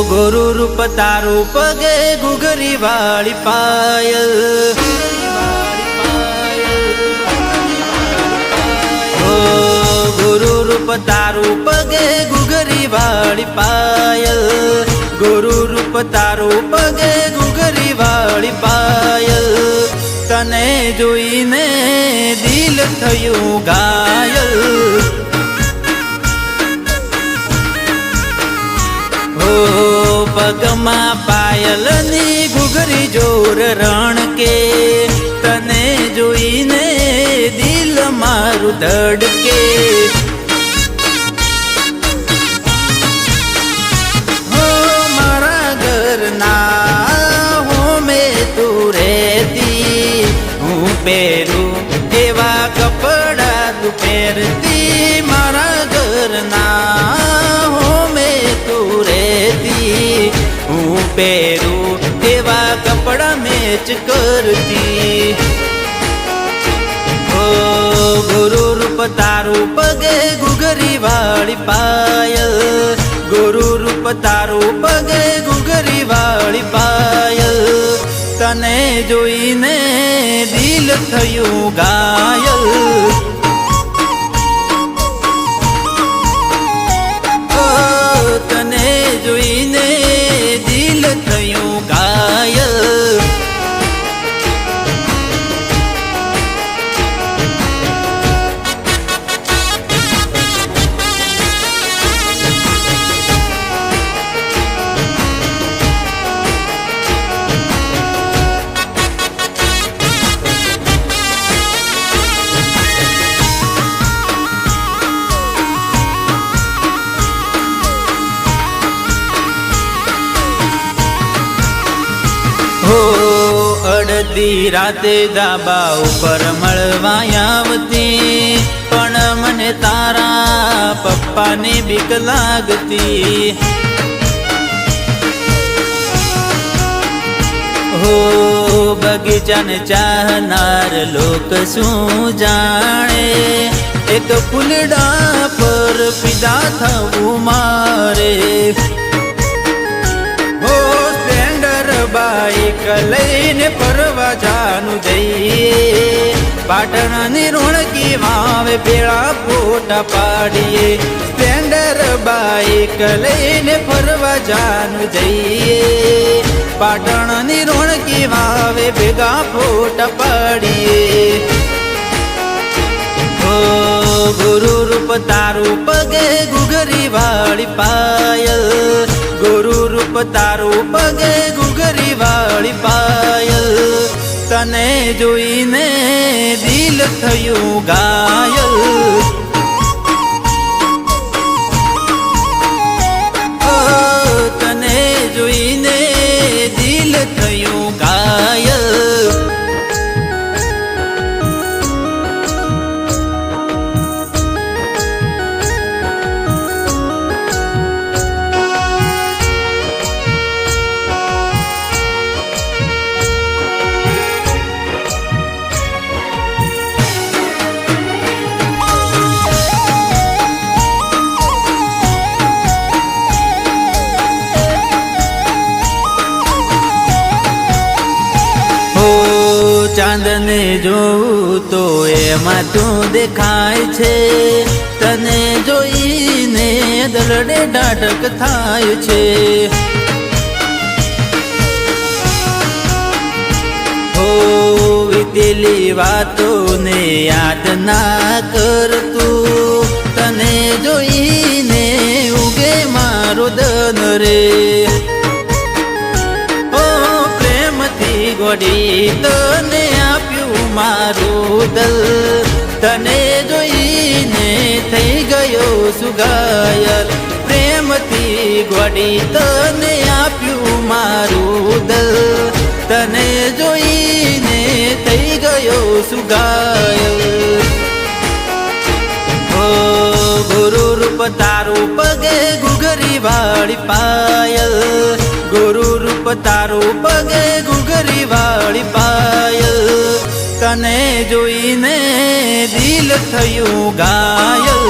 ગુરુ રૂપ તારું પગે ઘૂઘરી વાળી પાયલ, ગુરુ રૂપ તારું પગે ઘૂઘરી વાળી પાયલ, ગુરુ રૂપ તારું પગે ઘૂઘરી વાળી પાયલ, તને જોઈને દિલ થયું ઘાયલ. પગમાં પાયલની ઘૂઘરી જોર રણ કે, તને જોઈને દિલ મારું ધડકે. હો મારા ઘરના હોમે તું રહેતી, હું પહેરું એવા કપડા તું પહેરતી. મારા ઘરના હોમે તું રહેતી, હું પહેરું એવા કપડા મેચ કરતી. ગુરુ રૂપ તારું પગે ઘૂઘરી વાળી પાયલ, ગુરુ રૂપ તારું પગે ઘૂઘરી વાળી પાયલ, તને જોઈને દિલ થયું ઘાયલ. તને જોઈને દિલ થયું ઘાયલ. અડધી રાતે ધાબા ઉપર મળવા આવતી, પણ મને તારા પપ્પાની બીક લાગતી. બગીચાને ચાહનાર લોક શું જાણે, એક ફૂલડા પર ફિદા થવું મારે. બાઈક લઈને ફરવા જાનું જઈએ, પાટણની રોણકી વાવે ભેળા ફોટા પાડીએ. સ્પ્લેન્ડર બાઈક લઈને ફરવા જાનું જઈએ, પાટણની રોણકી વાવે ભેગા ફોટા પાડીએ. ગુરુ રૂપ તારું પગે ઘૂઘરી વાળી પાયલ, ગુરુ રૂપ તારું પગે ઘૂઘરી વાળી પાયલ, તને જોઈને દિલ થયું ઘાયલ. તને જોઈને દિલ થયું ઘાયલ. ચાંદને જોઉં તો એમાં તું દેખાય છે, તને જોઈને દલડે ડાઢક થાય છે. વીતેલી વાતોને યાદ ના કરતું, તને જોઈને ઉગે મારો દન રે. ગોડી તને આપ્યું મારું દલ, તને જોઈને થઈ ગયો સુગાયલ. પ્રેમથી ગોડી તને આપ્યું મારું દલ, તને જોઈને થઈ ગયો સુગાયલ. ગુરુ રૂપ તારું પગે ઘૂઘરી વાળી પાયલ, ગુરુ રૂપ તારું પગે ઘૂઘરી વાળી પાયલ, તને જોઈને દિલ થયું ઘાયલ.